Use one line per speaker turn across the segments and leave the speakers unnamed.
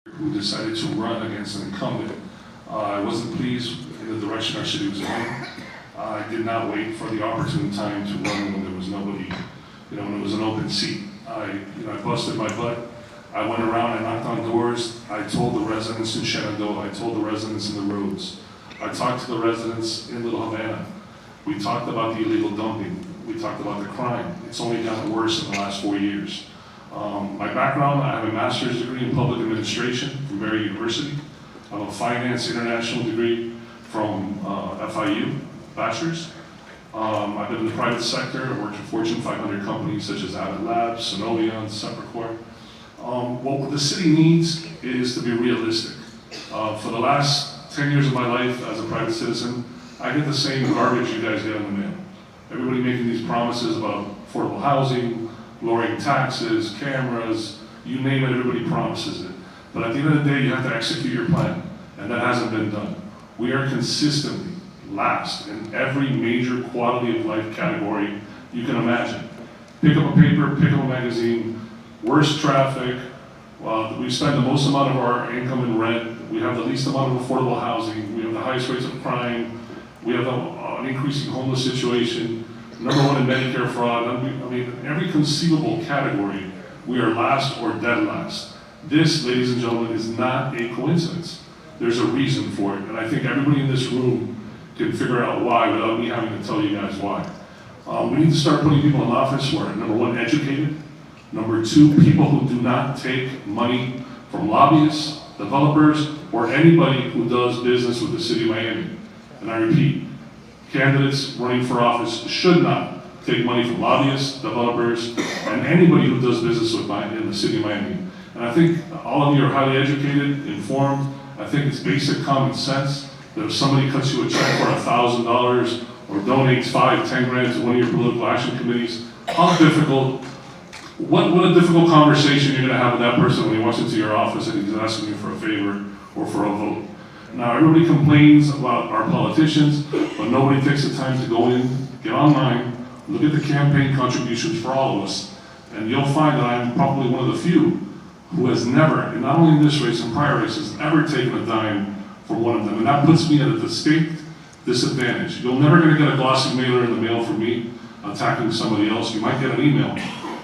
who decided to run against an incumbent. I wasn't pleased in the direction our city was going. I did not wait for the opportune time to run when there was nobody, when it was an open seat. I busted my butt. I went around, I knocked on doors. I told the residents in Shenandoah, I told the residents in the roads. I talked to the residents in Little Havana. We talked about the illegal dumping. We talked about the crime. It's only gotten worse in the last 4 years. My background, I have a master's degree in public administration from Barry University. I have a finance international degree from FIU, bachelor's. I've been in the private sector. I've worked for Fortune 500 companies such as Abbott Labs, Synovion, Sempercorp. What the city needs is to be realistic. For the last 10 years of my life as a private citizen, I get the same garbage you guys get in the mail. Everybody making these promises about affordable housing, lowering taxes, cameras, you name it, everybody promises it. But at the end of the day, you have to execute your plan, and that hasn't been done. We are consistently last in every major quality of life category you can imagine. Pick up a paper, pick up a magazine, worst traffic, we spend the most amount of our income in rent, we have the least amount of affordable housing, we have the highest rates of crime, we have an increasing homeless situation, number one in Medicare fraud. I mean, every conceivable category, we are last or dead last. This, ladies and gentlemen, is not a coincidence. There's a reason for it, and I think everybody in this room can figure out why without me having to tell you guys why. We need to start putting people in office who are, number one, educated. Number two, people who do not take money from lobbyists, developers, or anybody who does business with the city of Miami. And I repeat, candidates running for office should not take money from lobbyists, developers, and anybody who does business with in the city of Miami. And I think all of you are highly educated, informed. I think it's basic common sense that if somebody cuts you a check for $1,000 or donates 5, 10 grand to one of your political action committees, how difficult, what a difficult conversation you're gonna have with that person when he walks into your office and he's asking you for a favor or for a vote. Now, everybody complains about our politicians, but nobody takes the time to go in, get online, look at the campaign contributions for all of us, and you'll find that I'm probably one of the few who has never, and not only in this race and prior races, ever taken a dime from one of them, and that puts me at a distinct disadvantage. You're never gonna get a glossy mailer in the mail from me attacking somebody else. You might get an email,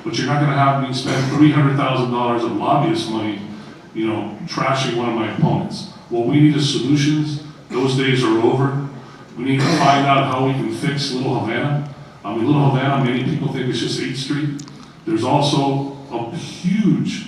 but you're not gonna have me spend $300,000 of lobbyist money, trashing one of my opponents. What we need is solutions. Those days are over. We need to find out how we can fix Little Havana. Little Havana, many people think it's just 8th Street. There's also a huge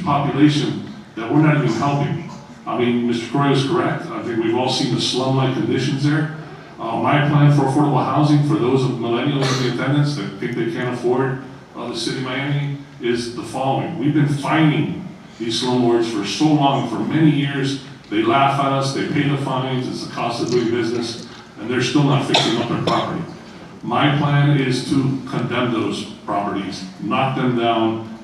population that we're not even helping. Mr. Correa is correct. I think we've all seen the slum-like conditions there. My plan for affordable housing for those of millennials in the attendance that think they can't afford the city of Miami is the following. We've been fining these slumlords for so long, for many years. They laugh at us, they pay the fines, it's the cost of doing business, and they're still not fixing up their property. My plan is to condemn those properties, knock them down,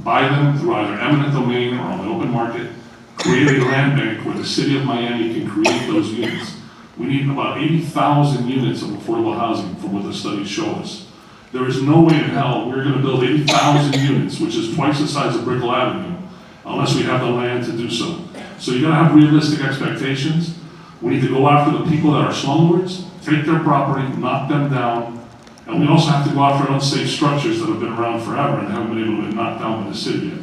buy them through either eminent domain or on the open market, create a land bank where the city of Miami can create those units. We need about 80,000 units of affordable housing from what the studies show us. There is no way in hell we're gonna build 80,000 units, which is twice the size of Brickell Avenue, unless we have the land to do so. So you gotta have realistic expectations. We need to go after the people that are slumlords, take their property, knock them down, and we also have to go after unsafe structures that have been around forever and haven't been able to be knocked down by the city yet.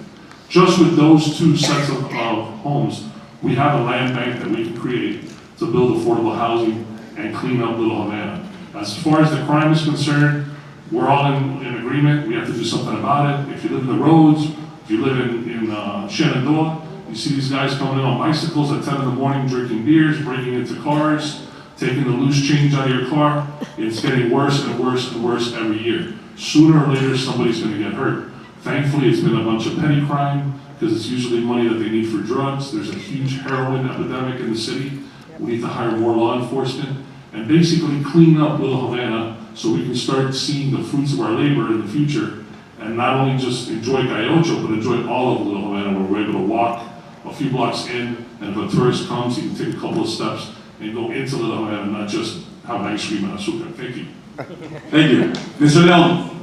Just with those two sets of homes, we have a land bank that we can create to build affordable housing and clean up Little Havana. As far as the crime is concerned, we're all in agreement. We have to do something about it. If you live in the roads, if you live in Shenandoah, you see these guys coming in on bicycles at 10 in the morning, drinking beers, breaking into cars, taking the loose change out of your car. It's getting worse and worse and worse every year. Sooner or later, somebody's gonna get hurt. Thankfully, it's been a bunch of petty crime, because it's usually money that they need for drugs. There's a huge heroin epidemic in the city. We need to hire more law enforcement and basically clean up Little Havana so we can start seeing the fruits of our labor in the future and not only just enjoy Calle, but enjoy all of Little Havana, where we're able to walk a few blocks in, and if a tourist comes, you can take a couple of steps and go into Little Havana and not just have an ice cream and azúcar. Thank you.
Thank you. Mr. Leon.